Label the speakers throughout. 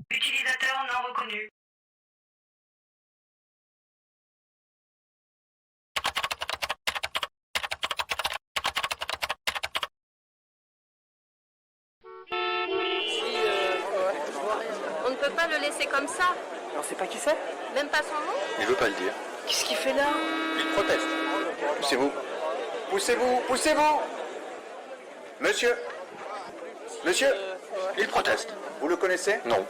Speaker 1: Utilisateur non reconnu.
Speaker 2: On ne peut pas le laisser comme ça.
Speaker 3: On sait pas qui c'est?
Speaker 2: Même pas son nom.
Speaker 4: Il veut pas le dire.
Speaker 3: Qu'est-ce qu'il fait là?
Speaker 4: Il proteste.
Speaker 5: Poussez-vous. Poussez-vous, poussez-vous. Monsieur. Monsieur.
Speaker 4: Il proteste.
Speaker 5: Vous le connaissez?
Speaker 4: Non.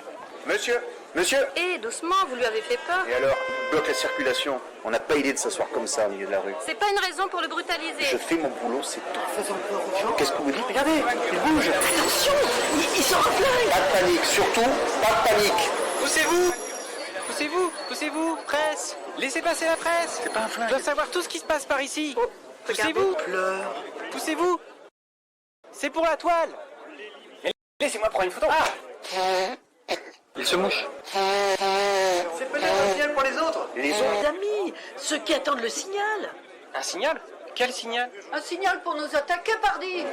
Speaker 5: Monsieur. Monsieur.
Speaker 2: Eh, doucement, vous lui avez fait peur.
Speaker 5: Et alors, il bloque la circulation. On n'a pas idée de s'asseoir comme ça au milieu de la rue.
Speaker 2: C'est pas une raison pour le brutaliser.
Speaker 5: Je fais mon boulot, c'est tout.
Speaker 3: Faisons peur aux gens.
Speaker 5: Qu'est-ce que vous dites?
Speaker 3: Regardez, il bouge. Attention, il sort un flingue.
Speaker 5: Pas de panique, surtout, pas de panique.
Speaker 6: Poussez-vous! Poussez-vous! Poussez-vous! Presse! Laissez passer la presse!
Speaker 4: C'est pas un flingue.
Speaker 6: Je dois savoir tout ce qui se passe par ici!
Speaker 2: Oh, regardez.
Speaker 6: Poussez-vous!
Speaker 3: Pleure.
Speaker 6: Poussez-vous! C'est pour la toile!
Speaker 3: Laissez-moi prendre une photo.
Speaker 4: Il se mouche.
Speaker 3: C'est peut-être un signal pour les autres.
Speaker 5: Les autres.
Speaker 7: Les amis, ceux qui attendent le signal.
Speaker 6: Un signal? Quel signal?
Speaker 7: Un signal pour nous attaquer, pardi.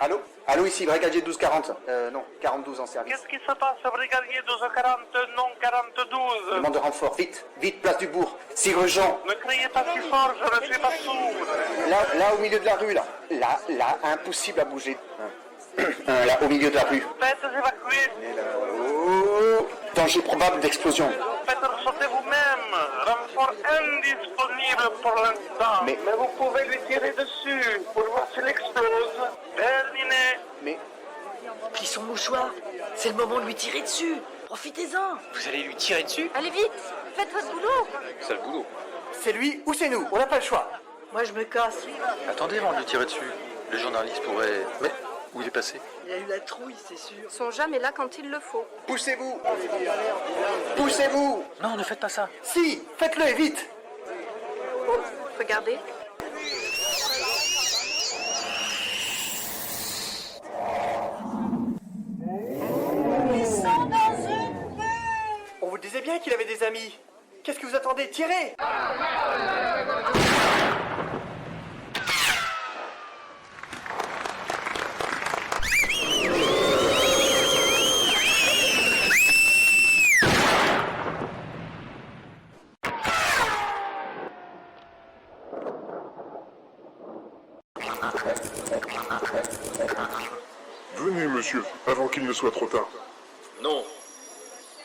Speaker 5: Allô? Allô, ici, brigadier 1240. Non, 42 en service.
Speaker 8: Qu'est-ce qui se passe, brigadier 1240, non 42?
Speaker 5: Demande de renfort, vite, vite, place du bourg. C'est urgent.
Speaker 8: Ne criez pas si fort, je ne suis pas sourd.
Speaker 5: Là, au milieu de la rue, là. Là, impossible à bouger. Là, au milieu de la rue.
Speaker 8: Faites évacuer,
Speaker 5: Oh, danger probable d'explosion.
Speaker 8: faites sauter vous-même. Renfort indisponible pour l'instant.
Speaker 5: Mais-
Speaker 8: vous pouvez lui tirer dessus pour voir s'il explose. Terminé.
Speaker 5: Mais
Speaker 7: Pris son mouchoir. C'est le moment de lui tirer dessus. Profitez-en.
Speaker 6: Vous allez lui tirer dessus?
Speaker 2: Allez vite, faites votre boulot.
Speaker 4: C'est le boulot.
Speaker 3: C'est lui ou c'est nous? On n'a pas le choix.
Speaker 7: Moi, je me casse.
Speaker 4: Attendez avant de lui tirer dessus. Les journalistes pourraient... Mais où il est passé?
Speaker 7: Il a eu la trouille, c'est sûr.
Speaker 2: Ils sont jamais là quand il le faut.
Speaker 5: poussez-vous. Poussez-vous.
Speaker 4: Non, ne faites pas ça.
Speaker 5: Si, faites-le et vite.
Speaker 2: Oh, regardez.
Speaker 3: On vous disait bien qu'il avait des amis. Qu'est-ce que vous attendez? Tirez!
Speaker 9: Venez, monsieur, avant qu'il ne soit trop tard.
Speaker 10: Non,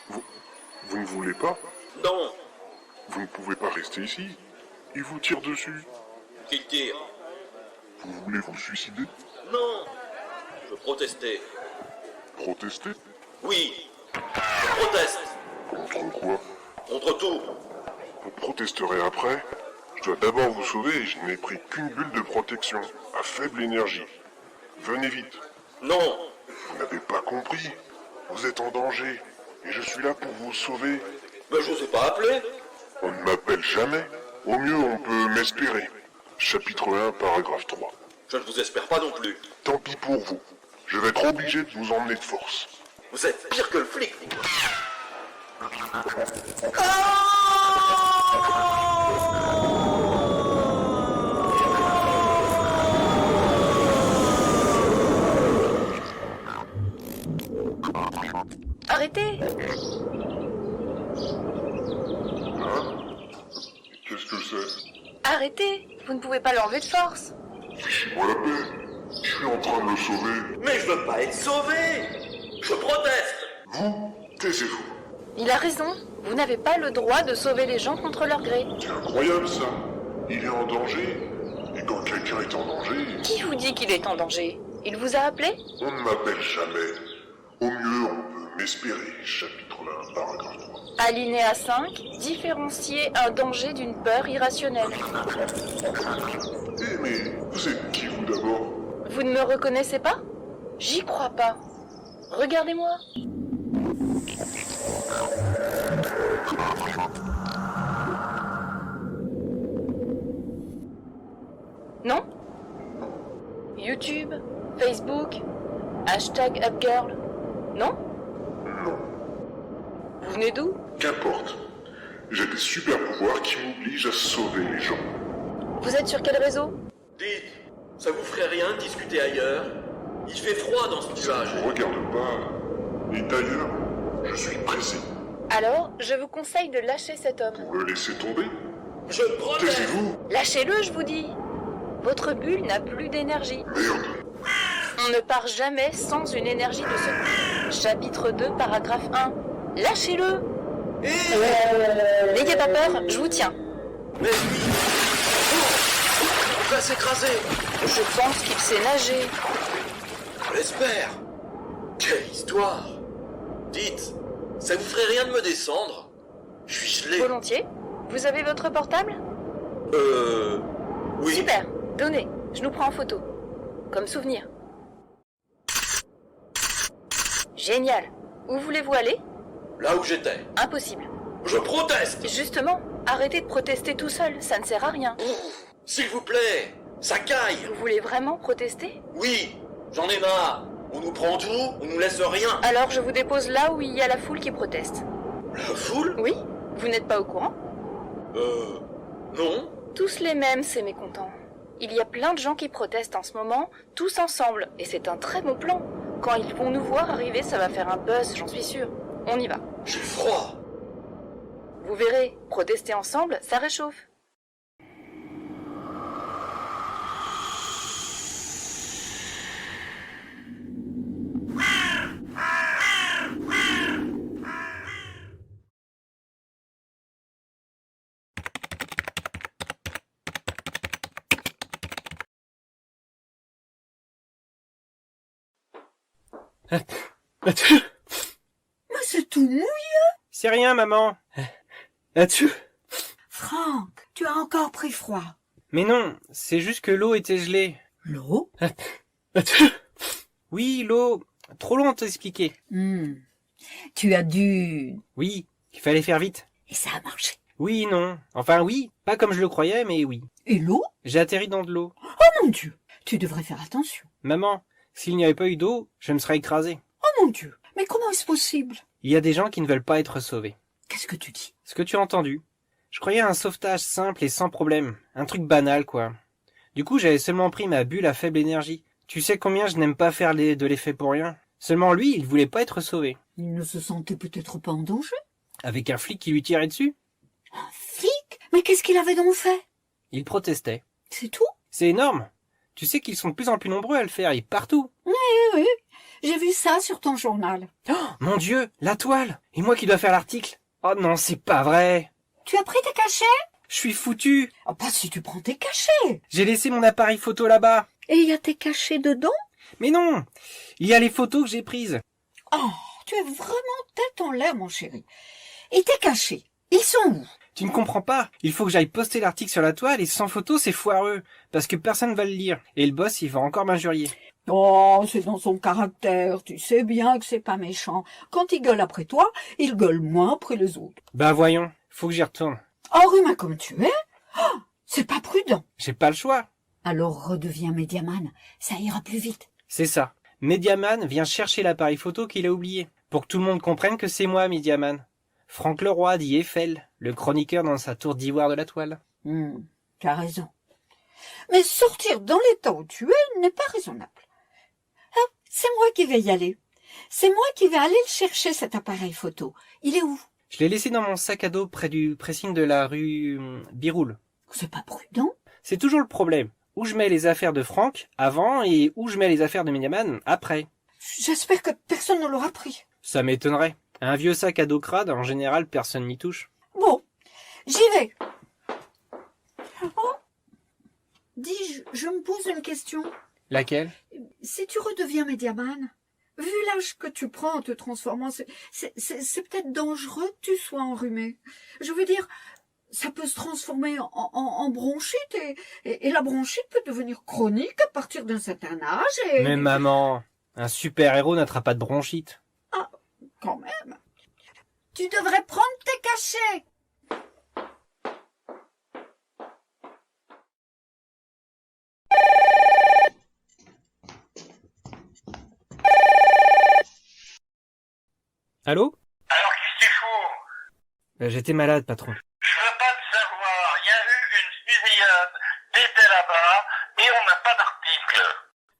Speaker 9: Vous ne voulez pas?
Speaker 10: non,
Speaker 9: Vous ne pouvez pas rester ici. Il vous tire dessus.
Speaker 10: qui tire?
Speaker 9: Vous voulez vous suicider?
Speaker 10: Non, je protestais.
Speaker 9: Protester?
Speaker 10: Oui, je proteste.
Speaker 9: Contre quoi?
Speaker 10: Contre tout.
Speaker 9: Vous protesterez après? Je dois d'abord vous sauver et je n'ai pris qu'une bulle de protection, à faible énergie. Venez vite.
Speaker 10: Non,
Speaker 9: Vous n'avez pas compris. Vous êtes en danger. Et je suis là pour vous sauver.
Speaker 10: mais je vous ai pas appelé.
Speaker 9: On ne m'appelle jamais. Au mieux, on peut m'espérer. Chapitre 1, paragraphe 3.
Speaker 10: Je ne vous espère pas non plus.
Speaker 9: Tant pis pour vous. Je vais être obligé de vous emmener de force.
Speaker 10: Vous êtes pire que le flic.
Speaker 2: Arrêtez.
Speaker 9: Qu'est-ce que c'est?
Speaker 2: Arrêtez. Vous ne pouvez pas l'enlever de force.
Speaker 9: Fichez-moi la paix. Je suis en train de le sauver.
Speaker 10: Mais je veux pas être sauvé. Je proteste.
Speaker 9: Vous, taisez-vous.
Speaker 2: Il a raison. Vous n'avez pas le droit de sauver les gens contre leur gré.
Speaker 9: C'est incroyable ça. Il est en danger. Et quand quelqu'un est en danger,
Speaker 2: Qui vous dit qu'il est en danger? Il vous a appelé?
Speaker 9: on ne m'appelle jamais. Au mieux, on peut m'espérer. Chapitre 1, paragraphe 3.
Speaker 2: Alinéa 5. Différencier un danger d'une peur irrationnelle.
Speaker 9: Eh mais, vous êtes qui vous d'abord?
Speaker 2: Vous ne me reconnaissez pas? J'y crois pas. Regardez-moi. Non? YouTube? Facebook? Hashtag Upgirl? Non?
Speaker 9: Non.
Speaker 2: Vous venez d'où?
Speaker 9: Qu'importe. J'ai des super pouvoirs qui m'obligent à sauver les gens.
Speaker 2: Vous êtes sur quel réseau?
Speaker 10: Dites, ça vous ferait rien de discuter ailleurs? Il fait froid dans ce nuage.
Speaker 9: Je ne regarde pas. Et d'ailleurs, je suis pressé.
Speaker 2: Alors, je vous conseille de lâcher cet homme.
Speaker 9: Pour le laisser tomber?
Speaker 10: Je proteste.
Speaker 9: Taisez-vous!
Speaker 2: Lâchez-le, je vous dis. Votre bulle n'a plus d'énergie.
Speaker 9: Merde!
Speaker 2: On ne part jamais sans une énergie de secours. Chapitre 2, paragraphe 1. Lâchez-le. N'ayez pas peur, je vous tiens.
Speaker 10: Mais lui... On va s'écraser.
Speaker 2: Je pense qu'il sait nager.
Speaker 10: Je l'espère. Quelle histoire. Dites, ça vous ferait rien de me descendre? Je suis gelé.
Speaker 2: Volontiers. Vous avez votre portable?
Speaker 10: Oui.
Speaker 2: Super, donnez, je nous prends en photo. Comme souvenir. Génial. Où voulez-vous aller?
Speaker 10: Là où j'étais.
Speaker 2: Impossible.
Speaker 10: Je proteste.
Speaker 2: Justement, arrêtez de protester tout seul, ça ne sert à rien.
Speaker 10: S'il vous plaît, ça caille.
Speaker 2: Vous voulez vraiment protester?
Speaker 10: Oui, j'en ai marre. On nous prend tout, on nous laisse rien.
Speaker 2: Alors je vous dépose là où il y a la foule qui proteste.
Speaker 10: La foule?
Speaker 2: Oui? Vous n'êtes pas au courant?
Speaker 10: Non.
Speaker 2: Tous les mêmes, ces mécontents. Il y a plein de gens qui protestent en ce moment, tous ensemble, et c'est un très beau plan. Quand ils vont nous voir arriver, ça va faire un buzz, j'en suis sûre. On y va.
Speaker 10: J'ai froid.
Speaker 2: Vous verrez, protester ensemble, ça réchauffe.
Speaker 7: Mais c'est tout mouillé.
Speaker 6: C'est rien, maman. Là-dessus.
Speaker 7: Franck, tu as encore pris froid.
Speaker 6: Mais non, c'est juste que l'eau était gelée.
Speaker 7: L'eau?
Speaker 6: Oui, l'eau. Trop long à t'expliquer.
Speaker 7: Tu as dû...
Speaker 6: Oui, il fallait faire vite.
Speaker 7: Et ça a marché.
Speaker 6: Oui, non. Enfin oui, pas comme je le croyais, mais oui.
Speaker 7: Et l'eau?
Speaker 6: J'ai atterri dans de l'eau.
Speaker 7: Oh mon Dieu, tu devrais faire attention.
Speaker 6: Maman, s'il n'y avait pas eu d'eau, je me serais écrasé.
Speaker 7: Oh mon Dieu, mais comment est-ce possible?
Speaker 6: Il y a des gens qui ne veulent pas être sauvés.
Speaker 7: Qu'est-ce que tu dis?
Speaker 6: Ce que tu as entendu. Je croyais à un sauvetage simple et sans problème. Un truc banal, quoi. Du coup, j'avais seulement pris ma bulle à faible énergie. Tu sais combien je n'aime pas faire de l'effet pour rien. Seulement lui, il voulait pas être sauvé.
Speaker 7: Il ne se sentait peut-être pas en danger?
Speaker 6: Avec un flic qui lui tirait dessus.
Speaker 7: Un flic? Mais qu'est-ce qu'il avait donc fait?
Speaker 6: Il protestait.
Speaker 7: C'est tout?
Speaker 6: C'est énorme. Tu sais qu'ils sont de plus en plus nombreux à le faire, et partout.
Speaker 7: Oui, j'ai vu ça sur ton journal.
Speaker 6: Oh, mon Dieu, la toile. Et moi qui dois faire l'article. Oh non, c'est pas vrai.
Speaker 7: Tu as pris tes cachets?
Speaker 6: Je suis foutu.
Speaker 7: Oh, pas si tu prends tes cachets.
Speaker 6: J'ai laissé mon appareil photo là-bas.
Speaker 7: Et il y a tes cachets dedans?
Speaker 6: Mais non, il y a les photos que j'ai prises.
Speaker 7: Oh, tu es vraiment tête en l'air, mon chéri. Et tes cachets, ils sont où?
Speaker 6: Tu ne comprends pas. Il faut que j'aille poster l'article sur la toile et sans photo, c'est foireux. Parce que personne va le lire. Et le boss, il va encore m'injurier.
Speaker 7: Oh, c'est dans son caractère. Tu sais bien que c'est pas méchant. Quand il gueule après toi, il gueule moins après les autres.
Speaker 6: Bah voyons, faut que j'y retourne.
Speaker 7: Enrhumé comme tu es, oh, c'est pas prudent.
Speaker 6: J'ai pas le choix.
Speaker 7: Alors redeviens médiaman, ça ira plus vite.
Speaker 6: C'est ça. Mediaman vient chercher l'appareil photo qu'il a oublié. Pour que tout le monde comprenne que c'est moi, Mediaman. Franck Leroy dit Eiffel, le chroniqueur dans sa tour d'ivoire de la toile.
Speaker 7: Tu as raison. Mais sortir dans l'état où tu es n'est pas raisonnable. Ah, c'est moi qui vais y aller. C'est moi qui vais aller le chercher, cet appareil photo. Il est où?
Speaker 6: Je l'ai laissé dans mon sac à dos près du pressing de la rue Biroul.
Speaker 7: C'est pas prudent.
Speaker 6: C'est toujours le problème. Où je mets les affaires de Franck avant et où je mets les affaires de Mediaman après.
Speaker 7: J'espère que personne ne l'aura pris.
Speaker 6: Ça m'étonnerait. Un vieux sac à dos crade, en général, personne n'y touche.
Speaker 7: Bon, j'y vais. Oh, dis, je me pose une question.
Speaker 6: Laquelle?
Speaker 7: Si tu redeviens médiaman, vu l'âge que tu prends en te transformant, c'est peut-être dangereux que tu sois enrhumé. Je veux dire, ça peut se transformer en bronchite et la bronchite peut devenir chronique à partir d'un certain âge.
Speaker 6: Mais maman, un super-héros n'attrape pas de bronchite.
Speaker 7: Ah, quand même. Tu devrais prendre tes cachets.
Speaker 6: Allô?
Speaker 8: Alors qu'est-ce que tu fous?
Speaker 6: J'étais malade, patron.
Speaker 8: Je veux pas te savoir. Il y a eu une fusillade. T'étais là-bas et on n'a pas d'article.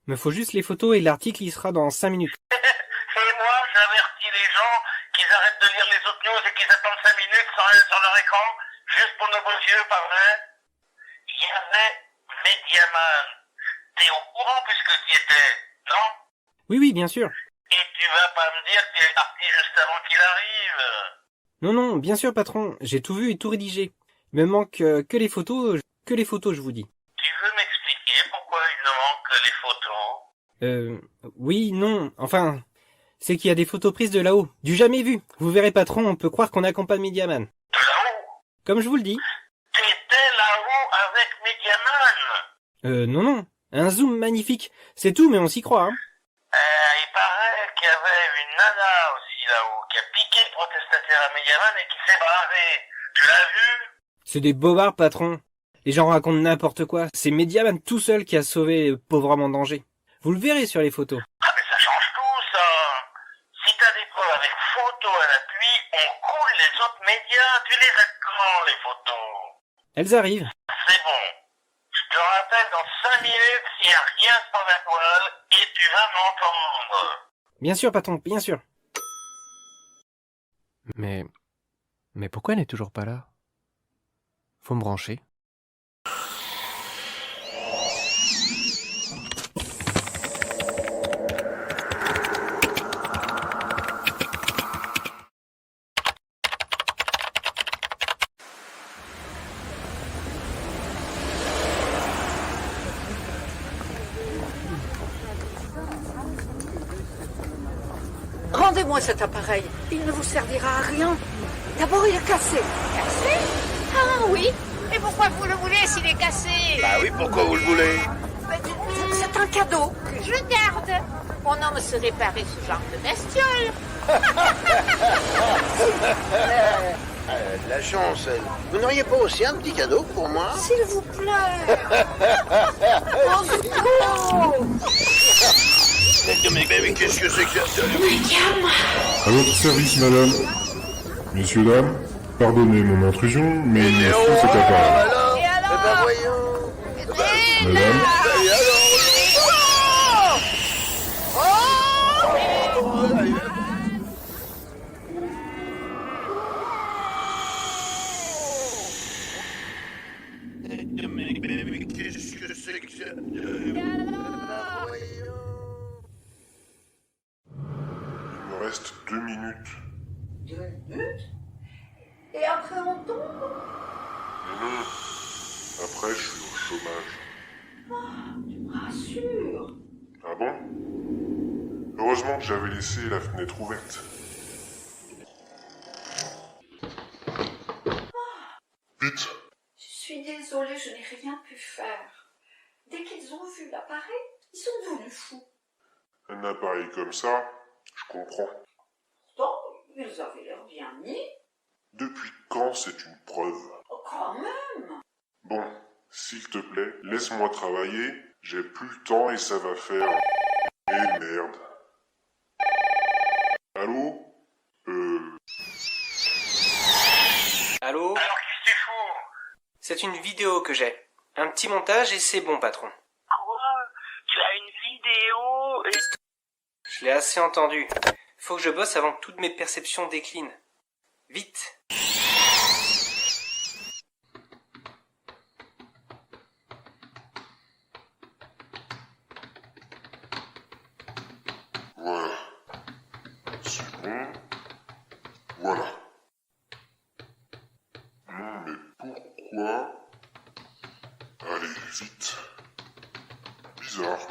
Speaker 6: Me faut juste les photos et l'article il sera dans 5 minutes.
Speaker 8: Et moi, j'avertis les gens qu'ils arrêtent de lire les autres news et qu'ils attendent 5 minutes sans rien sur leur écran, juste pour nos beaux yeux, pas vrai? Il y avait Mediaman. T'es au courant puisque tu y étais, non?
Speaker 6: Oui, bien sûr.
Speaker 8: Et tu vas pas me dire que tu es parti juste avant qu'il arrive?
Speaker 6: Non, bien sûr, patron. J'ai tout vu et tout rédigé. Il me manque que les photos, je vous dis.
Speaker 8: Tu veux m'expliquer pourquoi il ne manque que les photos?
Speaker 6: Oui, non, enfin, c'est qu'il y a des photos prises de là-haut. Du jamais vu. Vous verrez, patron, on peut croire qu'on accompagne Mediaman.
Speaker 8: De là-haut?
Speaker 6: Comme je vous le dis.
Speaker 8: T'étais là-haut avec Mediaman?
Speaker 6: Non. Un zoom magnifique. C'est tout, mais on s'y croit, hein.
Speaker 8: Il paraît qu'il y avait une nana aussi là-haut qui a piqué le protestataire à Mediaman et qui s'est barrée. Tu l'as vu?
Speaker 6: C'est des bobards, patron. Les gens racontent n'importe quoi. C'est Mediaman tout seul qui a sauvé le pauvre homme en danger. Vous le verrez sur les photos.
Speaker 8: Ah mais ça change tout, ça. Si t'as des preuves avec photos à l'appui, on coule les autres médias. Tu les as quand, les photos?
Speaker 6: Elles arrivent.
Speaker 8: C'est bon. Je te rappelle dans 5 minutes s'il n'y a rien sur la toile et tu vas m'entendre.
Speaker 6: Bien sûr, patron, bien sûr. Mais pourquoi elle n'est toujours pas là? Faut me brancher.
Speaker 7: Rendez-moi cet appareil. Il ne vous servira à rien. D'abord, il est cassé.
Speaker 1: Cassé? Ah oui. Et pourquoi vous le voulez s'il est cassé?
Speaker 10: Bah oui, pourquoi vous le voulez?
Speaker 7: C'est un cadeau.
Speaker 1: Que je garde. Mon homme se réparer ce genre de bestiole.
Speaker 10: De la chance, elle. Vous n'auriez pas aussi un petit cadeau pour moi?
Speaker 7: S'il vous plaît. Au secours.
Speaker 10: Mais qu'est-ce que c'est que ça?
Speaker 9: À votre service, madame. Messieurs, dames, pardonnez mon intrusion, mais il me faut cet appareil.
Speaker 1: Et alors?
Speaker 10: Ben voyons.
Speaker 9: Madame,
Speaker 10: Et alors? Mais qu'est-ce que c'est que ça?
Speaker 9: il me reste 2 minutes.
Speaker 7: 2 minutes. Et après, on tombe.
Speaker 9: Mais non. Après, je suis au chômage.
Speaker 7: Tu me rassures.
Speaker 9: Ah bon? Heureusement que j'avais laissé la fenêtre ouverte. Vite!
Speaker 7: Je suis désolée, je n'ai rien pu faire. Dès qu'ils ont vu l'appareil, ils sont devenus fous.
Speaker 9: Un appareil comme ça, je comprends.
Speaker 7: Pourtant, ils avaient l'air bien mis.
Speaker 9: Depuis quand c'est une preuve?
Speaker 7: Oh, quand même.
Speaker 9: Bon, s'il te plaît, laisse-moi travailler, j'ai plus le temps et ça va faire... Eh merde. Allô?
Speaker 6: Allô?
Speaker 8: Alors qu'est-ce que tu fous?
Speaker 6: C'est une vidéo que j'ai. Un petit montage et c'est bon, patron.
Speaker 8: Quoi? Tu as une vidéo et...
Speaker 6: Je l'ai assez entendu. Faut que je bosse avant que toutes mes perceptions déclinent. Vite.
Speaker 9: Voilà. C'est bon. Voilà. Non, mais pourquoi? Allez, vite. Bizarre.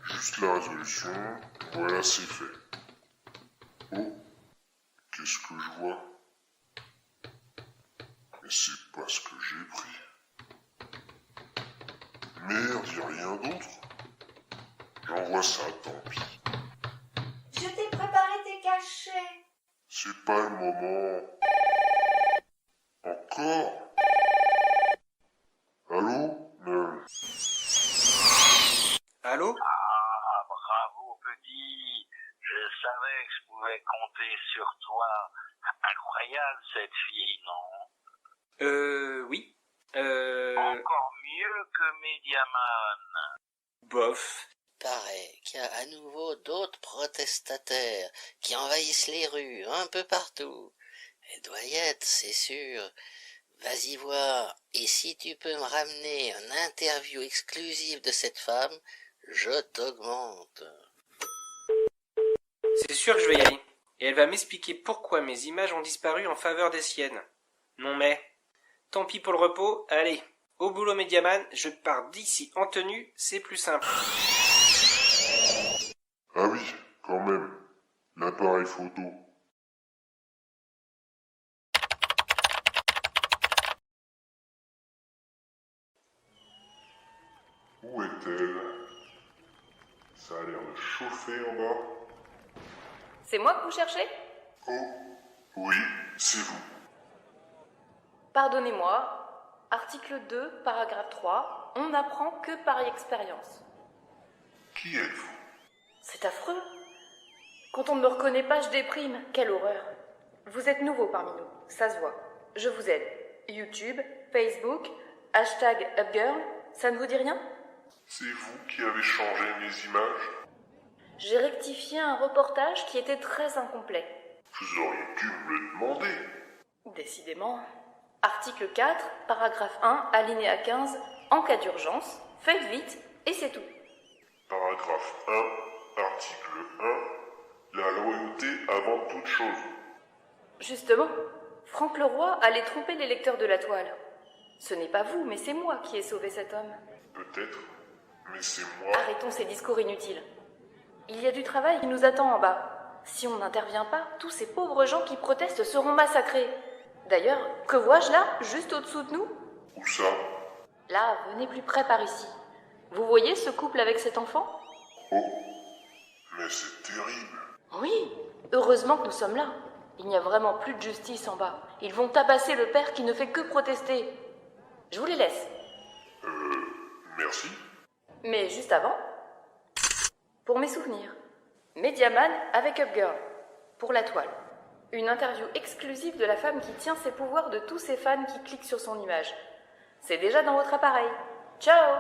Speaker 9: Juste la résolution. Voilà, c'est fait. Oh. Qu'est-ce que je vois? Mais c'est pas ce que j'ai pris. Merde, y'a rien d'autre? J'envoie ça, tant pis.
Speaker 7: Je t'ai préparé tes cachets.
Speaker 9: C'est pas le moment. Encore? Allô?
Speaker 6: Allô?
Speaker 8: Ah, bravo, petit. Je savais que je pouvais compter sur toi. Incroyable. géniale, cette fille, non?
Speaker 6: Oui.
Speaker 8: Encore mieux que Mediaman.
Speaker 6: Bof.
Speaker 11: Paraît qu'il y a à nouveau d'autres protestataires qui envahissent les rues un peu partout. Et Doyette, c'est sûr. Vas-y voir. Et si tu peux me ramener une interview exclusive de cette femme, je t'augmente.
Speaker 6: C'est sûr que je vais y aller. Et elle va m'expliquer pourquoi mes images ont disparu en faveur des siennes. Non mais, tant pis pour le repos, allez, au boulot Mediaman, je pars d'ici en tenue, c'est plus simple.
Speaker 9: Ah oui, quand même. L'appareil photo. Où est-elle? Ça a l'air de chauffer en bas.
Speaker 2: C'est moi que vous cherchez?
Speaker 9: Oh, oui, c'est vous.
Speaker 2: Pardonnez-moi. Article 2, paragraphe 3. On n'apprend que par expérience.
Speaker 9: Qui êtes-vous?
Speaker 2: C'est affreux. Quand on ne me reconnaît pas, je déprime. Quelle horreur. Vous êtes nouveau parmi nous, ça se voit. Je vous aide. YouTube, Facebook, hashtag Upgirl, ça ne vous dit rien?
Speaker 9: C'est vous qui avez changé mes images?
Speaker 2: J'ai rectifié un reportage qui était très incomplet.
Speaker 9: Vous auriez dû me le demander.
Speaker 2: Décidément. Article 4, paragraphe 1, alinéa 15. En cas d'urgence, faites vite et c'est tout.
Speaker 9: Paragraphe 1, article 1. La loyauté avant toute chose.
Speaker 2: Justement, Franck Leroy allait tromper les lecteurs de la toile. Ce n'est pas vous, mais c'est moi qui ai sauvé cet homme.
Speaker 9: Peut-être, mais c'est moi.
Speaker 2: Arrêtons ces discours inutiles. Il y a du travail qui nous attend en bas. Si on n'intervient pas, tous ces pauvres gens qui protestent seront massacrés. D'ailleurs, que vois-je là, juste au-dessous de nous?
Speaker 9: Où ça?
Speaker 2: Là, venez plus près par ici. Vous voyez ce couple avec cet enfant?
Speaker 9: Oh, mais c'est terrible.
Speaker 2: Oui, heureusement que nous sommes là. Il n'y a vraiment plus de justice en bas. Ils vont tabasser le père qui ne fait que protester. Je vous les laisse.
Speaker 9: Merci.
Speaker 2: Mais juste avant, pour mes souvenirs, Mediaman avec Upgirl, pour la toile. Une interview exclusive de la femme qui tient ses pouvoirs de tous ses fans qui cliquent sur son image. C'est déjà dans votre appareil. Ciao!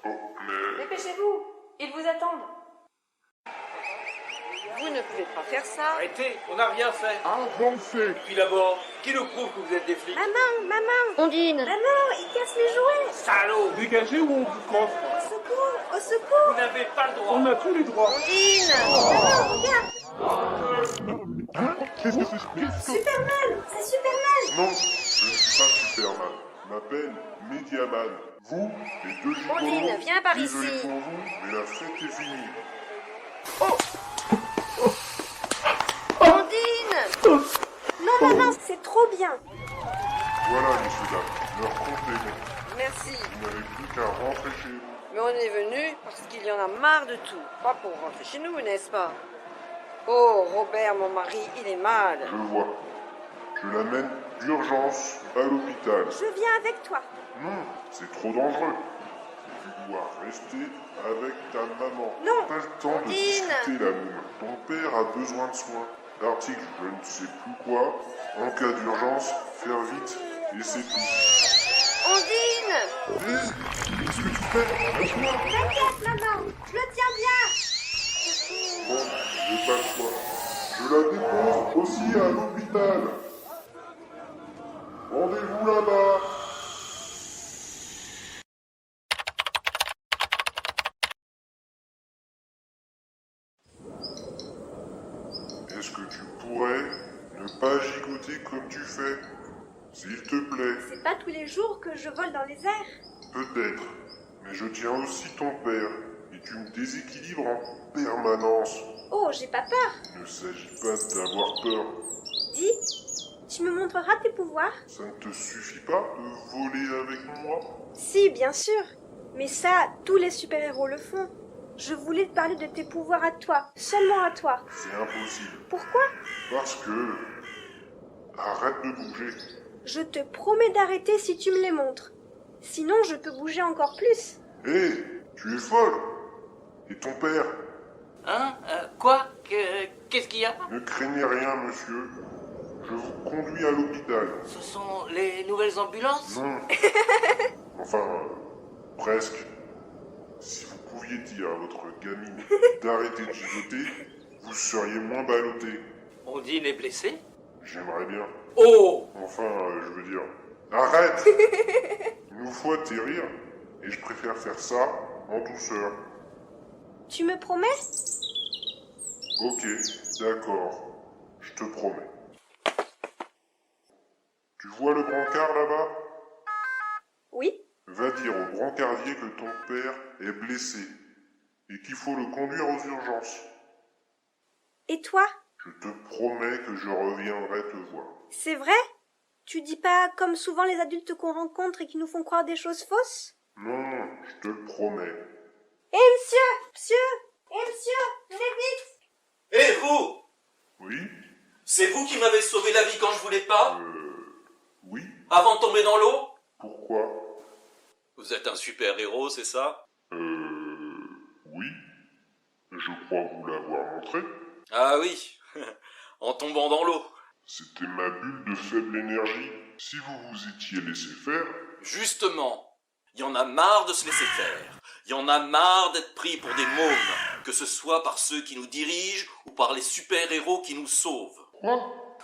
Speaker 9: Oh, mais...
Speaker 2: Dépêchez-vous, ils vous attendent.
Speaker 1: Vous ne pouvez pas faire ça.
Speaker 10: Arrêtez, on n'a rien fait.
Speaker 9: Ah, j'en sais.
Speaker 10: Puis d'abord, qui nous prouve que vous êtes des flics?
Speaker 1: Maman,
Speaker 7: Ondine.
Speaker 1: maman, il casse les jouets.
Speaker 10: Salaud!
Speaker 9: Dégagez ou on vous crosse?
Speaker 1: Au secours, au secours.
Speaker 10: Vous n'avez pas le droit.
Speaker 9: On a tous les droits.
Speaker 1: Ondine, maman, regarde.
Speaker 9: Hein? Qu'est-ce que c'est?
Speaker 1: Superman, c'est Superman.
Speaker 9: Non, je ne suis pas Superman. Je m'appelle Mediaman. Vous, les deux gigolos,
Speaker 1: Ondine, viens par
Speaker 9: désolé
Speaker 1: ici.
Speaker 9: pour vous, mais la fête est finie.
Speaker 1: Ondine. Non, maman, c'est trop bien.
Speaker 9: Voilà, messieurs, dames, leur compte est bon.
Speaker 1: Merci.
Speaker 9: Vous n'avez plus qu'à rentrer chez vous.
Speaker 1: Mais on est venu parce qu'il y en a marre de tout. Pas pour rentrer chez nous, n'est-ce pas? Oh, Robert, mon mari, il est mal.
Speaker 9: Je vois. Je l'amène d'urgence à l'hôpital.
Speaker 1: Je viens avec toi.
Speaker 9: Non, c'est trop dangereux. Tu dois rester avec ta maman.
Speaker 1: Non,
Speaker 9: Pas le temps de
Speaker 1: Ondine.
Speaker 9: discuter, la môme. Ton père a besoin de soins. Article je ne sais plus quoi. En cas d'urgence, faire vite et c'est tout.
Speaker 1: Ondine.
Speaker 9: Hé, qu'est-ce que tu fais? Lâche-moi.
Speaker 1: T'inquiète, maman, je le tiens bien.
Speaker 9: Bon, j'ai pas le choix. Je la dépose aussi à l'hôpital. Rendez-vous là-bas. Est-ce que tu pourrais ne pas gigoter comme tu fais? S'il te plaît.
Speaker 1: C'est pas tous les jours que je vole dans les airs.
Speaker 9: Peut-être. Mais je tiens aussi ton père. Et tu me déséquilibres en permanence.
Speaker 1: Oh, j'ai pas peur.
Speaker 9: Il ne s'agit pas d'avoir peur.
Speaker 1: Dis, tu me montreras tes pouvoirs?
Speaker 9: Ça ne te suffit pas de voler avec moi?
Speaker 1: Si, bien sûr. Mais ça, tous les super-héros le font. Je voulais te parler de tes pouvoirs à toi, seulement à toi.
Speaker 9: C'est impossible.
Speaker 1: Pourquoi?
Speaker 9: Parce que... Arrête de bouger.
Speaker 1: Je te promets d'arrêter si tu me les montres. Sinon, je peux bouger encore plus.
Speaker 9: Hé, tu es folle. Et ton père?
Speaker 12: Hein? Quoi? Qu'est-ce qu'il y a?
Speaker 9: Ne craignez rien, monsieur. Je vous conduis à l'hôpital.
Speaker 11: Ce sont les nouvelles ambulances?
Speaker 9: Non. Enfin, presque. Si vous pouviez dire à votre gamine d'arrêter de gigoter, vous seriez moins ballotté.
Speaker 10: Ondine est blessée?
Speaker 9: J'aimerais bien.
Speaker 10: Oh!
Speaker 9: Enfin, je veux dire... Arrête! Il nous faut atterrir, et je préfère faire ça en douceur.
Speaker 1: Tu me promets?
Speaker 9: Ok, d'accord. Je te promets. Tu vois le brancard là-bas?
Speaker 1: Oui.
Speaker 9: Va dire au brancardier que ton père est blessé et qu'il faut le conduire aux urgences.
Speaker 1: Et toi?
Speaker 9: Je te promets que je reviendrai te voir.
Speaker 1: C'est vrai? Tu dis pas comme souvent les adultes qu'on rencontre et qui nous font croire des choses fausses?
Speaker 9: Non, je te le promets.
Speaker 1: Eh monsieur! Venez vite!
Speaker 10: Et vous?
Speaker 9: Oui?
Speaker 10: C'est vous qui m'avez sauvé la vie quand je voulais pas?
Speaker 9: Oui?
Speaker 10: Avant de tomber dans l'eau?
Speaker 9: Pourquoi?
Speaker 10: Vous êtes un super-héros, c'est ça?
Speaker 9: Oui. Je crois vous l'avoir montré.
Speaker 10: Ah oui, en tombant dans l'eau.
Speaker 9: C'était ma bulle de faible énergie. Si vous vous étiez laissé faire...
Speaker 10: Justement, il y en a marre de se laisser faire. Il y en a marre d'être pris pour des mômes, que ce soit par ceux qui nous dirigent ou par les super-héros qui nous sauvent.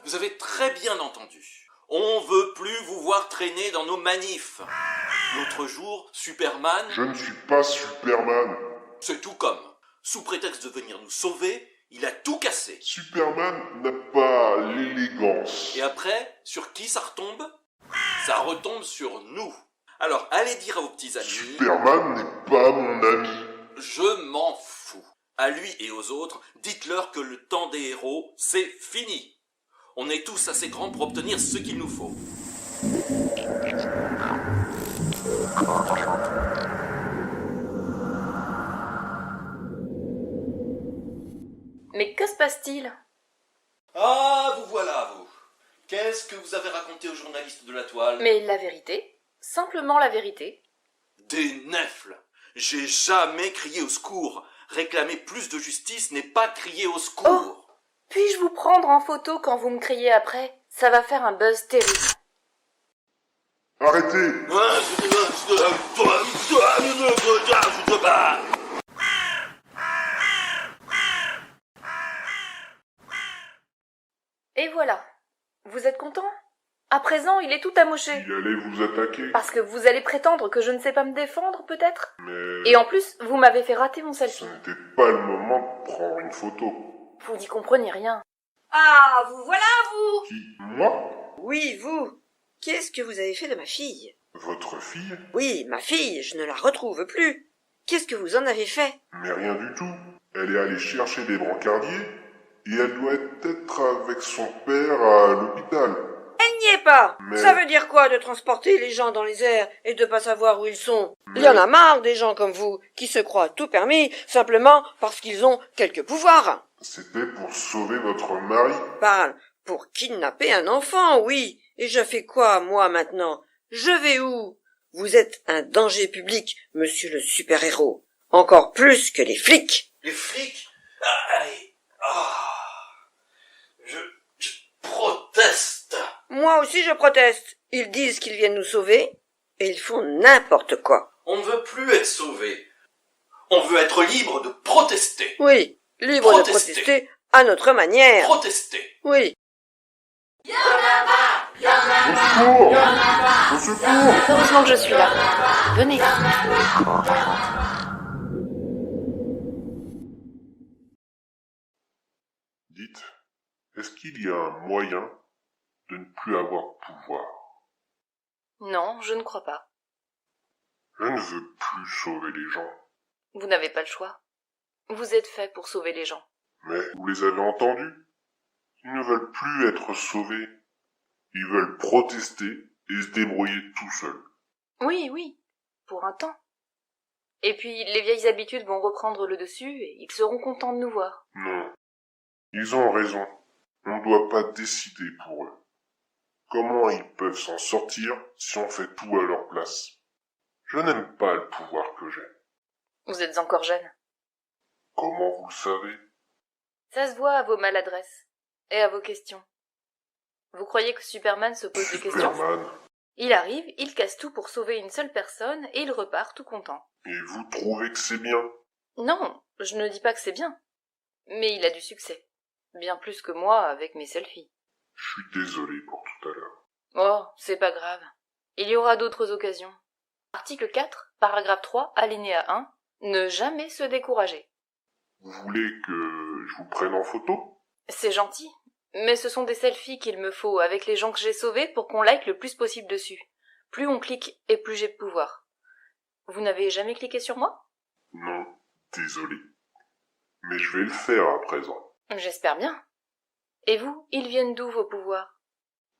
Speaker 10: Vous avez très bien entendu. On veut plus vous voir traîner dans nos manifs. L'autre jour, Superman...
Speaker 9: Je ne suis pas Superman.
Speaker 10: C'est tout comme. Sous prétexte de venir nous sauver, il a tout cassé.
Speaker 9: Superman n'a pas l'élégance.
Speaker 10: Et après, sur qui ça retombe? Ça retombe sur nous. Alors, allez dire à vos petits amis...
Speaker 9: Superman n'est pas mon ami.
Speaker 10: Je m'en fous. À lui et aux autres, dites-leur que le temps des héros, c'est fini. On est tous assez grands pour obtenir ce qu'il nous faut.
Speaker 2: Mais que se passe-t-il?
Speaker 10: Ah, vous voilà, vous. Qu'est-ce que vous avez raconté aux journalistes de la toile?
Speaker 2: Mais la vérité, simplement la vérité.
Speaker 10: Des nèfles. J'ai jamais crié au secours. Réclamer plus de justice n'est pas crier au secours.
Speaker 2: Oh! Puis-je vous prendre en photo quand vous me criez après? Ça va faire un buzz terrible.
Speaker 9: Arrêtez!
Speaker 2: Et voilà. Vous êtes content? À présent, il est tout amoché.
Speaker 9: Il allait vous attaquer.
Speaker 2: Parce que vous allez prétendre que je ne sais pas me défendre, peut-être?
Speaker 9: Mais...
Speaker 2: Et en plus, vous m'avez fait rater mon
Speaker 9: Ce
Speaker 2: selfie.
Speaker 9: n'était pas le moment de prendre une photo.
Speaker 2: Vous n'y comprenez rien.
Speaker 1: Ah, vous voilà, vous!
Speaker 9: Qui? Moi?
Speaker 1: Oui, vous. Qu'est-ce que vous avez fait de ma fille?
Speaker 9: Votre fille?
Speaker 1: Oui, ma fille, je ne la retrouve plus. Qu'est-ce que vous en avez fait?
Speaker 9: Mais rien du tout. Elle est allée chercher des brancardiers et elle doit être avec son père à l'hôpital.
Speaker 1: Elle n'y est pas.
Speaker 9: Mais...
Speaker 1: Ça veut dire quoi de transporter les gens dans les airs et de pas savoir où ils sont? Il y en a marre des gens comme vous qui se croient tout permis simplement parce qu'ils ont quelques pouvoirs.
Speaker 9: C'était pour sauver votre mari.
Speaker 1: Parle pour kidnapper un enfant, oui. Et je fais quoi, moi, maintenant? Je vais où? Vous êtes un danger public, monsieur le super-héros. Encore plus que les flics.
Speaker 10: Les flics? Allez. Je proteste.
Speaker 1: Moi aussi je proteste. Ils disent qu'ils viennent nous sauver et ils font n'importe quoi.
Speaker 10: On ne veut plus être sauvé. On veut être libre de protester.
Speaker 1: Oui, libre de protester à notre manière.
Speaker 10: Protester.
Speaker 1: Oui.
Speaker 9: Au secours! Au secours!
Speaker 2: Heureusement que je suis là. Venez.
Speaker 9: Dites, est-ce qu'il y a un moyen de ne plus avoir pouvoir?
Speaker 2: Non, je ne crois pas.
Speaker 9: Je ne veux plus sauver les gens.
Speaker 2: Vous n'avez pas le choix. Vous êtes fait pour sauver les gens.
Speaker 9: Mais vous les avez entendus? Ils ne veulent plus être sauvés. Ils veulent protester et se débrouiller tout seuls.
Speaker 2: Oui, oui, pour un temps. Et puis les vieilles habitudes vont reprendre le dessus et ils seront contents de nous voir.
Speaker 9: Non. Ils ont raison. On ne doit pas décider pour eux. Comment ils peuvent s'en sortir si on fait tout à leur place? Je n'aime pas le pouvoir que j'ai.
Speaker 2: Vous êtes encore jeune.
Speaker 9: Comment vous le savez?
Speaker 2: Ça se voit à vos maladresses et à vos questions. Vous croyez que Superman se pose des questions?
Speaker 9: Superman.
Speaker 2: Il arrive, il casse tout pour sauver une seule personne et il repart tout content.
Speaker 9: Et vous trouvez que c'est bien?
Speaker 2: Non, je ne dis pas que c'est bien. Mais il a du succès. Bien plus que moi avec mes selfies.
Speaker 9: Je suis désolé pour tout à l'heure.
Speaker 2: Oh, c'est pas grave. Il y aura d'autres occasions. Article 4, paragraphe 3, alinéa 1. Ne jamais se décourager.
Speaker 9: Vous voulez que je vous prenne en photo?
Speaker 2: C'est gentil, mais ce sont des selfies qu'il me faut avec les gens que j'ai sauvés pour qu'on like le plus possible dessus. Plus on clique et plus j'ai de pouvoir. Vous n'avez jamais cliqué sur moi?
Speaker 9: Non, désolé. Mais je vais le faire à présent.
Speaker 2: J'espère bien. Et vous, ils viennent d'où vos pouvoirs?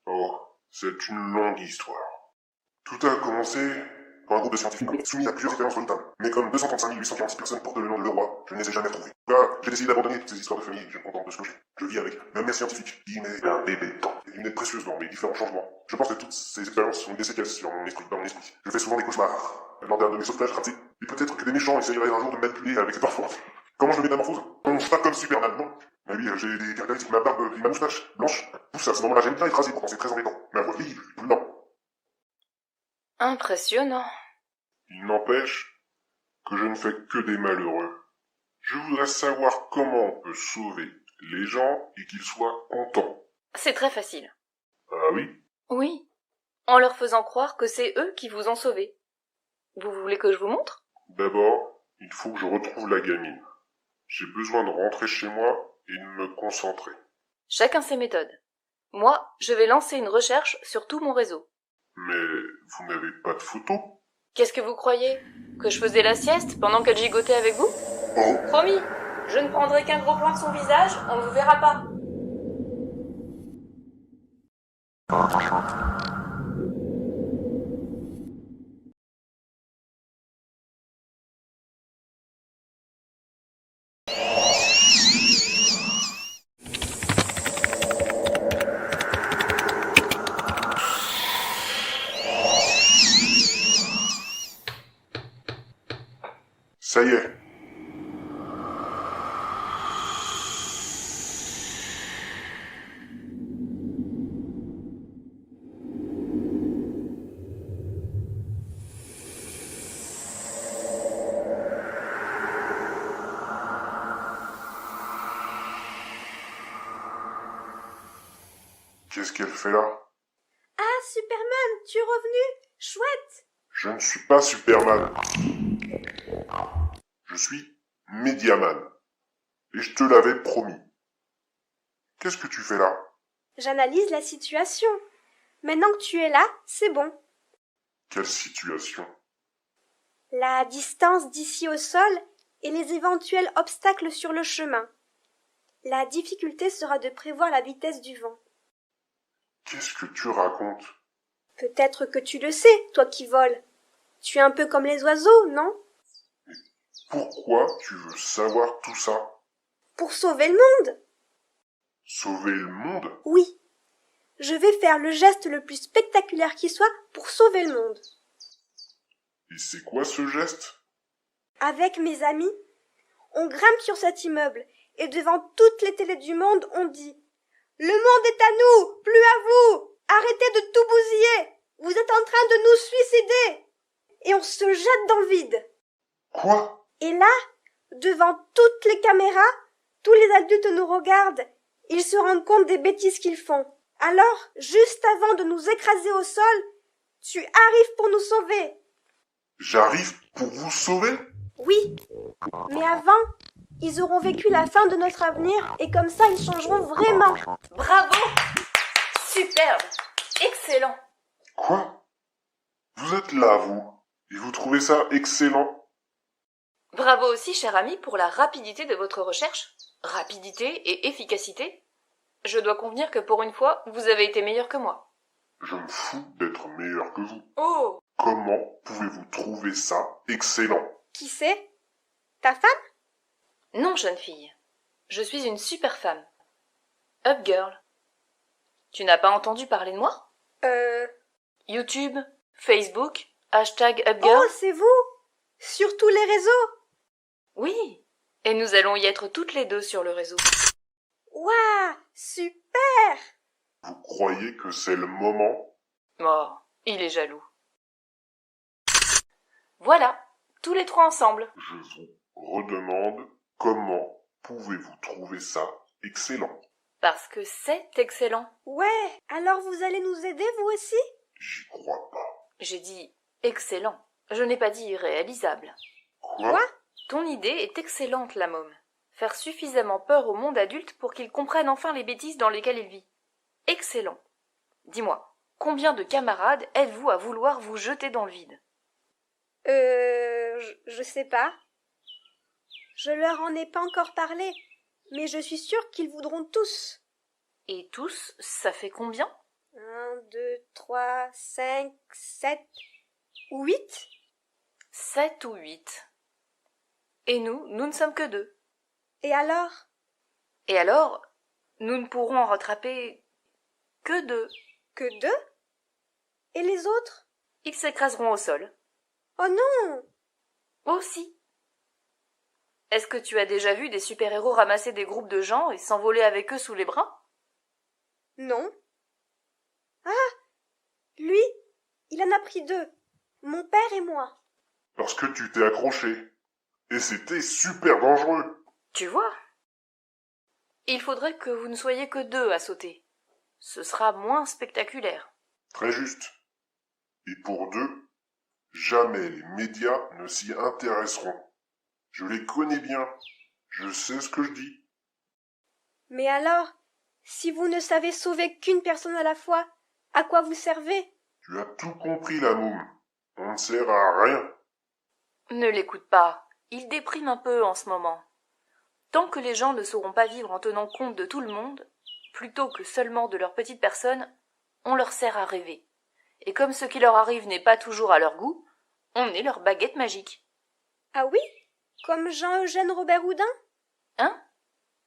Speaker 9: Oh, c'est une longue histoire. Tout a commencé par un groupe de scientifiques soumis à plusieurs expériences redoutables. Mais comme 235 846 personnes portent le nom de le roi, je ne les ai jamais retrouvées. Là, j'ai décidé d'abandonner toutes ces histoires de famille et je me contente de ce que j'ai. Je vis avec même mes scientifiques qui met un bébé dedans. Et une aide précieuse dans mes différents changements. Je pense que toutes ces expériences ont des séquelles sur mon esprit, dans mon esprit. Je fais souvent des cauchemars. Lors d'un de mes sauvetages ratés. Et peut-être que des méchants essayeraient un jour de me manipuler avec cette force. Comment je me métamorphose? Je suis pas comme Superman, non. Mais oui, j'ai des caractéristiques, ma barbe et ma moustache blanche. Tout ça, à ce moment-là, j'aime bien être rasé, pourtant c'est très embêtant. Ma voix vive, non.
Speaker 2: Impressionnant.
Speaker 9: Il n'empêche que je ne fais que des malheureux. Je voudrais savoir comment on peut sauver les gens et qu'ils soient contents.
Speaker 2: C'est très facile.
Speaker 9: Ah oui?
Speaker 2: Oui. En leur faisant croire que c'est eux qui vous ont sauvé. Vous voulez que je vous montre?
Speaker 9: D'abord, il faut que je retrouve la gamine. J'ai besoin de rentrer chez moi et de me concentrer.
Speaker 2: Chacun ses méthodes. Moi, je vais lancer une recherche sur tout mon réseau.
Speaker 9: Mais vous n'avez pas de photos?
Speaker 2: Qu'est-ce que vous croyez? Que je faisais la sieste pendant qu'elle gigotait avec vous?
Speaker 9: Oh!
Speaker 2: Promis, je ne prendrai qu'un gros plan de son visage, on ne vous verra pas.
Speaker 9: Ça y est. Qu'est-ce qu'elle fait là?
Speaker 12: Ah, Superman, tu es revenu? Chouette!
Speaker 9: Je ne suis pas Superman. Je suis Mediaman. Et je te l'avais promis. Qu'est-ce que tu fais là?
Speaker 12: J'analyse la situation. Maintenant que tu es là, c'est bon.
Speaker 9: Quelle situation?
Speaker 12: La distance d'ici au sol et les éventuels obstacles sur le chemin. La difficulté sera de prévoir la vitesse du vent.
Speaker 9: Qu'est-ce que tu racontes?
Speaker 12: Peut-être que tu le sais, toi qui voles. Tu es un peu comme les oiseaux, non?
Speaker 9: Pourquoi tu veux savoir tout ça?
Speaker 12: Pour sauver le monde.
Speaker 9: Sauver le monde?
Speaker 12: Oui. Je vais faire le geste le plus spectaculaire qui soit pour sauver le monde.
Speaker 9: Et c'est quoi ce geste?
Speaker 12: Avec mes amis, on grimpe sur cet immeuble et devant toutes les télés du monde, on dit « Le monde est à nous, plus à vous! Arrêtez de tout bousiller! Vous êtes en train de nous suicider !» Et on se jette dans le vide.
Speaker 9: Quoi?
Speaker 12: Et là, devant toutes les caméras, tous les adultes nous regardent. Ils se rendent compte des bêtises qu'ils font. Alors, juste avant de nous écraser au sol, tu arrives pour nous sauver.
Speaker 9: J'arrive pour vous sauver?
Speaker 12: Oui, mais avant, ils auront vécu la fin de notre avenir et comme ça, ils changeront vraiment.
Speaker 2: Bravo! Superbe! Excellent!
Speaker 9: Quoi? Vous êtes là, vous? Et vous trouvez ça excellent?
Speaker 2: Bravo aussi, cher ami, pour la rapidité de votre recherche. Rapidité et efficacité. Je dois convenir que pour une fois, vous avez été meilleur que moi.
Speaker 9: Je me fous d'être meilleur que vous.
Speaker 2: Oh!
Speaker 9: Comment pouvez-vous trouver ça excellent?
Speaker 12: Qui c'est? Ta femme?
Speaker 2: Non, jeune fille. Je suis une super femme. Upgirl. Tu n'as pas entendu parler de moi? YouTube, Facebook, hashtag Upgirl.
Speaker 12: Oh, c'est vous? Sur tous les réseaux?
Speaker 2: Oui. Et nous allons y être toutes les deux sur le réseau.
Speaker 12: Waouh, super!
Speaker 9: Vous croyez que c'est le moment?
Speaker 2: Oh, il est jaloux. Voilà, tous les trois ensemble.
Speaker 9: Je vous redemande comment pouvez-vous trouver ça excellent?
Speaker 2: Parce que c'est excellent.
Speaker 12: Ouais, alors vous allez nous aider, vous aussi?
Speaker 9: J'y crois pas.
Speaker 2: J'ai dit excellent. Je n'ai pas dit réalisable.
Speaker 9: Quoi?
Speaker 2: Ton idée est excellente, la môme. Faire suffisamment peur au monde adulte pour qu'il comprenne enfin les bêtises dans lesquelles il vit. Excellent. Dis-moi, combien de camarades êtes-vous à vouloir vous jeter dans le vide?
Speaker 12: Je sais pas. Je leur en ai pas encore parlé, mais je suis sûre qu'ils voudront tous.
Speaker 2: Et tous, ça fait combien?
Speaker 12: 1, 2, 3, 5, 7 ou 8?
Speaker 2: 7 ou 8. Et nous ne sommes que 2.
Speaker 12: Et alors?
Speaker 2: Et alors, nous ne pourrons en rattraper que 2.
Speaker 12: Que 2? Et les autres?
Speaker 2: Ils s'écraseront au sol.
Speaker 12: Oh non!
Speaker 2: Aussi. Est-ce que tu as déjà vu des super-héros ramasser des groupes de gens et s'envoler avec eux sous les bras?
Speaker 12: Non. Ah! Lui, il en a pris 2. Mon père et moi.
Speaker 9: Parce que tu t'es accroché. Et c'était super dangereux.
Speaker 2: Tu vois? Il faudrait que vous ne soyez que 2 à sauter. Ce sera moins spectaculaire.
Speaker 9: Très juste. Et pour 2, jamais les médias ne s'y intéresseront. Je les connais bien. Je sais ce que je dis.
Speaker 12: Mais alors, si vous ne savez sauver qu'une personne à la fois, à quoi vous servez?
Speaker 9: Tu as tout compris, la môme. On ne sert à rien.
Speaker 2: Ne l'écoute pas. Il déprime un peu en ce moment. Tant que les gens ne sauront pas vivre en tenant compte de tout le monde, plutôt que seulement de leur petite personne, on leur sert à rêver. Et comme ce qui leur arrive n'est pas toujours à leur goût, on est leur baguette magique.
Speaker 12: Ah oui? Comme Jean-Eugène Robert Houdin?
Speaker 2: Hein?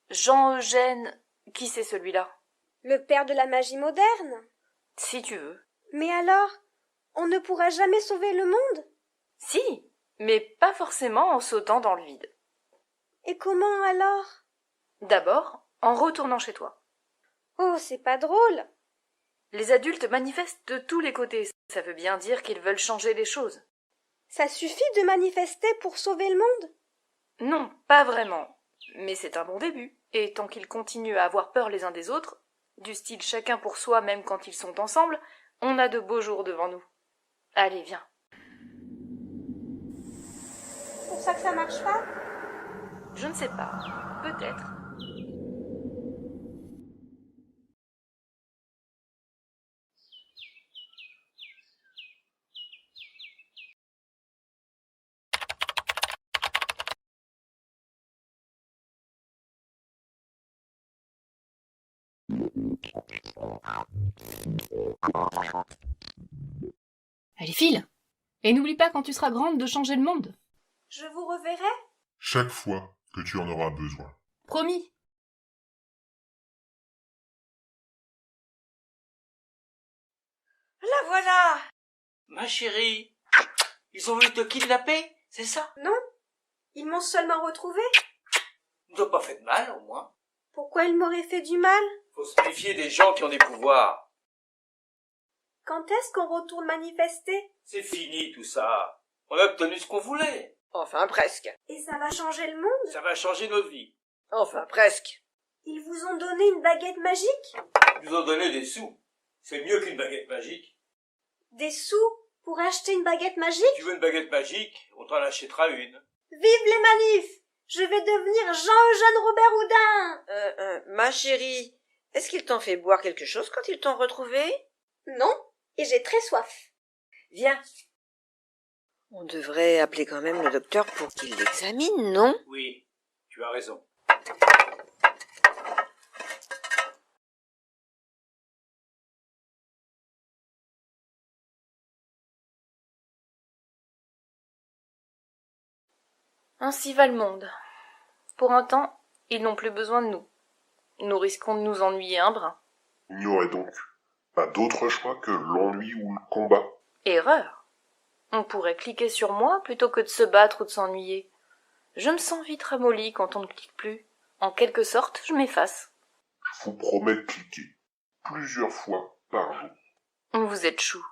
Speaker 2: Jean-Eugène, qui c'est celui-là?
Speaker 12: Le père de la magie moderne?
Speaker 2: Si tu veux.
Speaker 12: Mais alors, on ne pourra jamais sauver le monde?
Speaker 2: Si, mais pas forcément en sautant dans le vide.
Speaker 12: Et comment alors?
Speaker 2: D'abord, en retournant chez toi.
Speaker 12: Oh, c'est pas drôle.
Speaker 2: Les adultes manifestent de tous les côtés. Ça veut bien dire qu'ils veulent changer les choses.
Speaker 12: Ça suffit de manifester pour sauver le monde?
Speaker 2: Non, pas vraiment. Mais c'est un bon début. Et tant qu'ils continuent à avoir peur les uns des autres, du style chacun pour soi même quand ils sont ensemble, on a de beaux jours devant nous. Allez, viens.
Speaker 12: C'est pour ça que ça marche pas?
Speaker 2: Je ne sais pas. Peut-être.
Speaker 13: Allez, file! Et n'oublie pas quand tu seras grande de changer le monde.
Speaker 12: Je vous reverrai?
Speaker 9: Chaque fois que tu en auras besoin.
Speaker 13: Promis!
Speaker 1: La voilà!
Speaker 14: Ma chérie, ils ont voulu te kidnapper, c'est ça?
Speaker 12: Non, ils m'ont seulement retrouvée.
Speaker 14: Ils t'ont pas fait de mal, au moins.
Speaker 12: Pourquoi ils m'auraient fait du mal?
Speaker 14: Faut se méfier des gens qui ont des pouvoirs.
Speaker 12: Quand est-ce qu'on retourne manifester?
Speaker 14: C'est fini tout ça. On a obtenu ce qu'on voulait.
Speaker 1: Enfin presque.
Speaker 12: Et ça va changer le monde?
Speaker 14: Ça va changer notre vie.
Speaker 1: Enfin presque.
Speaker 12: Ils vous ont donné une baguette magique?
Speaker 14: Ils nous ont donné des sous. C'est mieux qu'une baguette magique.
Speaker 12: Des sous pour acheter une baguette magique?
Speaker 14: Si tu veux une baguette magique, on t'en achètera une.
Speaker 12: Vive les manifs! Je vais devenir Jean-Eugène Robert Houdin!
Speaker 1: Ma chérie, est-ce qu'ils t'ont fait boire quelque chose quand ils t'ont retrouvé?
Speaker 12: Non, et j'ai très soif.
Speaker 1: Viens. On devrait appeler quand même le docteur pour qu'il l'examine, non?
Speaker 14: Oui, tu as raison.
Speaker 2: Ainsi va le monde. Pour un temps, ils n'ont plus besoin de nous. Nous risquons de nous ennuyer un brin.
Speaker 9: Il n'y aurait donc pas d'autre choix que l'ennui ou le combat.
Speaker 2: Erreur. On pourrait cliquer sur moi plutôt que de se battre ou de s'ennuyer. Je me sens vite ramollie quand on ne clique plus. En quelque sorte, je m'efface.
Speaker 9: Je vous promets de cliquer. plusieurs fois par jour.
Speaker 2: Vous êtes chou.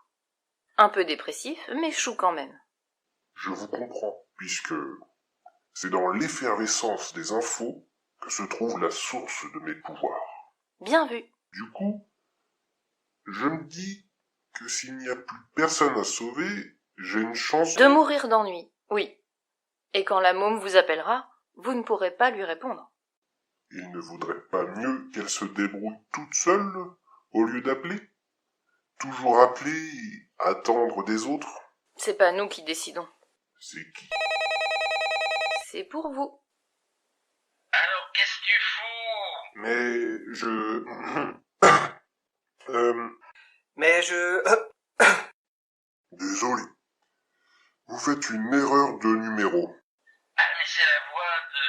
Speaker 2: Un peu dépressif, mais chou quand même.
Speaker 9: Je vous comprends, puisque c'est dans l'effervescence des infos que se trouve la source de mes pouvoirs.
Speaker 2: Bien vu.
Speaker 9: Du coup, je me dis que s'il n'y a plus personne à sauver, j'ai une chance
Speaker 2: De mourir d'ennui, oui. Et quand la môme vous appellera, vous ne pourrez pas lui répondre.
Speaker 9: Il ne vaudrait pas mieux qu'elle se débrouille toute seule au lieu d'appeler? Toujours appeler et attendre des autres?
Speaker 2: C'est pas nous qui décidons.
Speaker 9: C'est qui?
Speaker 2: C'est pour vous.
Speaker 8: Alors, qu'est-ce que tu fous?
Speaker 9: Mais je... Désolé. Vous faites une erreur de numéro.
Speaker 8: Ah, mais c'est la voix de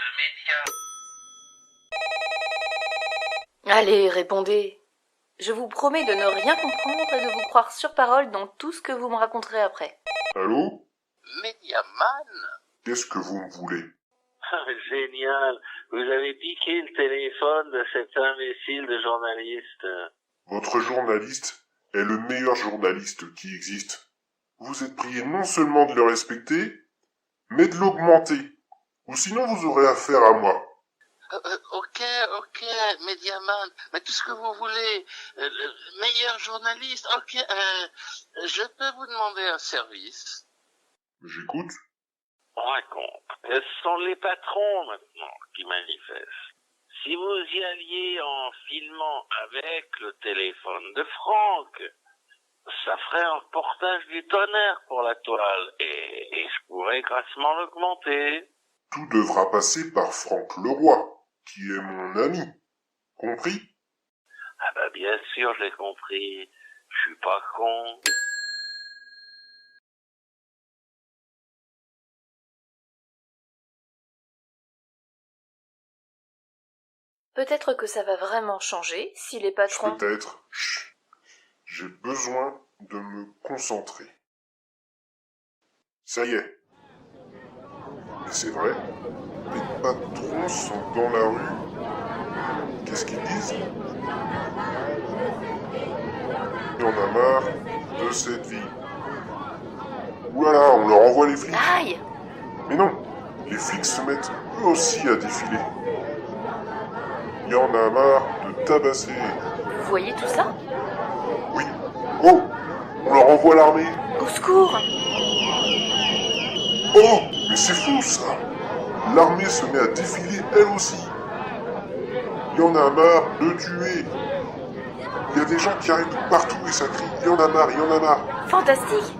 Speaker 8: Média.
Speaker 2: Allez, répondez. Je vous promets de ne rien comprendre et de vous croire sur parole dans tout ce que vous me raconterez après.
Speaker 9: Allô?
Speaker 8: Mediaman?
Speaker 9: Qu'est-ce que vous me voulez?
Speaker 8: Génial. Vous avez piqué le téléphone de cet imbécile de journaliste.
Speaker 9: Votre journaliste est le meilleur journaliste qui existe. Vous êtes prié non seulement de le respecter, mais de l'augmenter. Ou sinon vous aurez affaire à moi.
Speaker 8: Ok, Mediaman, mais tout ce que vous voulez. Meilleur journaliste, ok, je peux vous demander un service?
Speaker 9: J'écoute.
Speaker 8: Raconte. Ce sont les patrons maintenant qui manifestent. Si vous y alliez en filmant avec le téléphone de Franck, ça ferait un reportage du tonnerre pour la toile et je pourrais grassement l'augmenter.
Speaker 9: Tout devra passer par Franck Leroy, qui est mon ami. Compris?
Speaker 8: Ah bah bien sûr, j'ai compris. Je suis pas con.
Speaker 2: Peut-être que ça va vraiment changer si les patrons...
Speaker 9: Peut-être. Chut. J'ai besoin de me concentrer. Ça y est. Mais c'est vrai, les patrons sont dans la rue. Qu'est-ce qu'ils disent? Il y en a marre de cette vie. Oulala, on leur envoie les flics.
Speaker 2: Aïe!
Speaker 9: Mais non, les flics se mettent eux aussi à défiler. Il y en a marre de tabasser.
Speaker 2: Vous voyez tout ça?
Speaker 9: Oui. Oh, on leur envoie l'armée.
Speaker 2: Au secours!
Speaker 9: Oh, mais c'est fou ça. L'armée se met à défiler elle aussi. Il y en a marre de tuer. Il y a des gens qui arrivent de partout et ça crie. Il y en a marre, il y en a marre.
Speaker 2: Fantastique!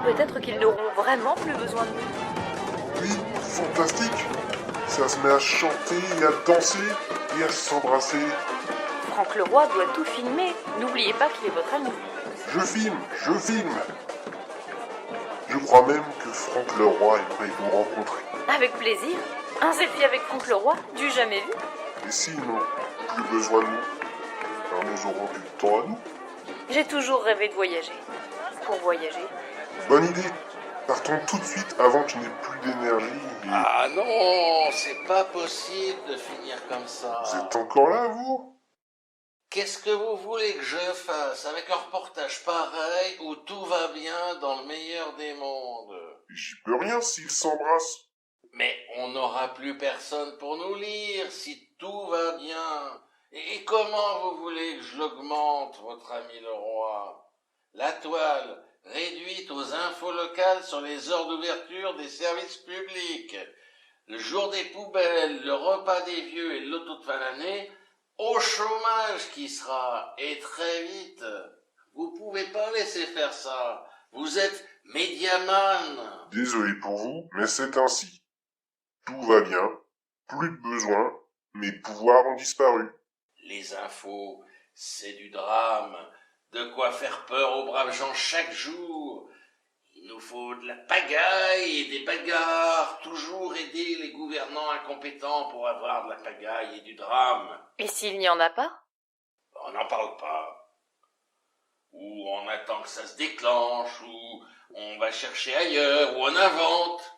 Speaker 2: Peut-être qu'ils n'auront vraiment plus besoin de nous.
Speaker 9: Oui, fantastique. Ça se met à chanter et à danser et à s'embrasser.
Speaker 2: Franck Leroy doit tout filmer. N'oubliez pas qu'il est votre ami.
Speaker 9: Je filme. Je crois même que Franck Leroy aimerait vous rencontrer.
Speaker 2: Avec plaisir. Un selfie avec Franck Leroy, du jamais vu.
Speaker 9: Et s'ils n'ont plus besoin de nous, alors nous aurons du temps à nous.
Speaker 2: J'ai toujours rêvé de voyager. Pour voyager.
Speaker 9: Bonne idée. Partons tout de suite avant qu'il n'ait plus d'énergie. Et...
Speaker 11: Ah non, c'est pas possible de finir comme ça.
Speaker 9: Vous êtes encore là, vous?
Speaker 11: Qu'est-ce que vous voulez que je fasse avec un reportage pareil où tout va bien dans le meilleur des mondes?
Speaker 9: J'y peux rien s'ils s'embrassent.
Speaker 11: Mais on n'aura plus personne pour nous lire si tout va bien. Et comment vous voulez que je l'augmente, votre ami le roi? La toile, réduite aux infos locales sur les heures d'ouverture des services publics, le jour des poubelles, le repas des vieux et le loto de fin d'année, au chômage qui sera, et très vite. Vous pouvez pas laisser faire ça. Vous êtes Mediaman.
Speaker 9: Désolé pour vous, mais c'est ainsi. Tout va bien, plus de besoin, mes pouvoirs ont disparu.
Speaker 11: Les infos, c'est du drame. De quoi faire peur aux braves gens chaque jour. Il nous faut de la pagaille et des bagarres. Toujours aider les gouvernants incompétents pour avoir de la pagaille et du drame.
Speaker 2: Et s'il n'y en a pas?
Speaker 11: On n'en parle pas. Ou on attend que ça se déclenche, ou on va chercher ailleurs, ou on invente.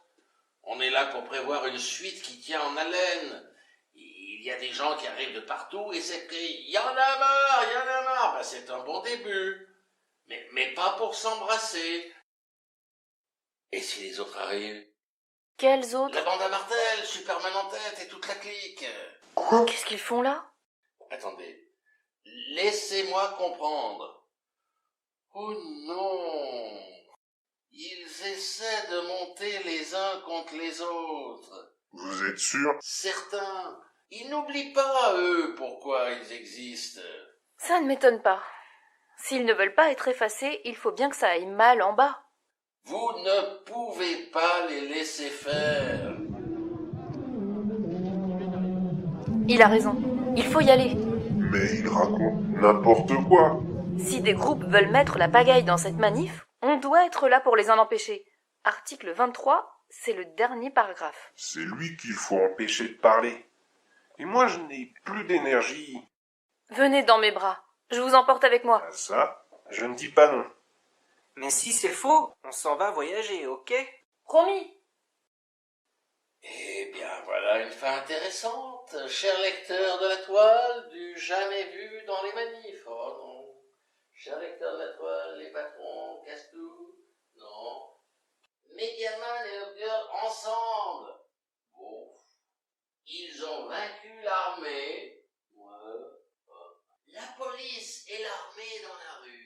Speaker 11: On est là pour prévoir une suite qui tient en haleine. Il il y a des gens qui arrivent de partout et c'est qu'il y en a marre, il y en a marre. Ben, c'est un bon début. Mais pas pour s'embrasser. Et si les autres arrivent?
Speaker 2: Quels autres?
Speaker 11: La bande à Martel, Superman en tête et toute la clique.
Speaker 2: Qu'est-ce qu'ils font là?
Speaker 11: Attendez. Laissez-moi comprendre. Oh non. Ils essaient de monter les uns contre les autres.
Speaker 9: Vous êtes sûr?
Speaker 11: Certains. Ils n'oublient pas, eux, pourquoi ils existent.
Speaker 2: Ça ne m'étonne pas. S'ils ne veulent pas être effacés, il faut bien que ça aille mal en bas.
Speaker 11: Vous ne pouvez pas les laisser faire.
Speaker 2: Il a raison. Il faut y aller.
Speaker 9: Mais il raconte n'importe quoi.
Speaker 2: Si des groupes veulent mettre la pagaille dans cette manif, on doit être là pour les en empêcher. Article 23, c'est le dernier paragraphe.
Speaker 9: C'est lui qu'il faut empêcher de parler. Et moi, je n'ai plus d'énergie.
Speaker 2: Venez dans mes bras. Je vous emporte avec moi.
Speaker 9: Ah, ça, je ne dis pas non.
Speaker 6: Mais si c'est faux, on s'en va voyager, ok?
Speaker 2: Promis.
Speaker 11: Eh bien, voilà une fin intéressante, cher lecteur de la toile, du jamais vu dans les manifs. Oh non. Cher lecteur de la toile, les patrons cassent tout. Non. Mediaman et Hopgirl ensemble. Bon. Ils ont vaincu l'armée. Ouais. La police et l'armée dans la rue.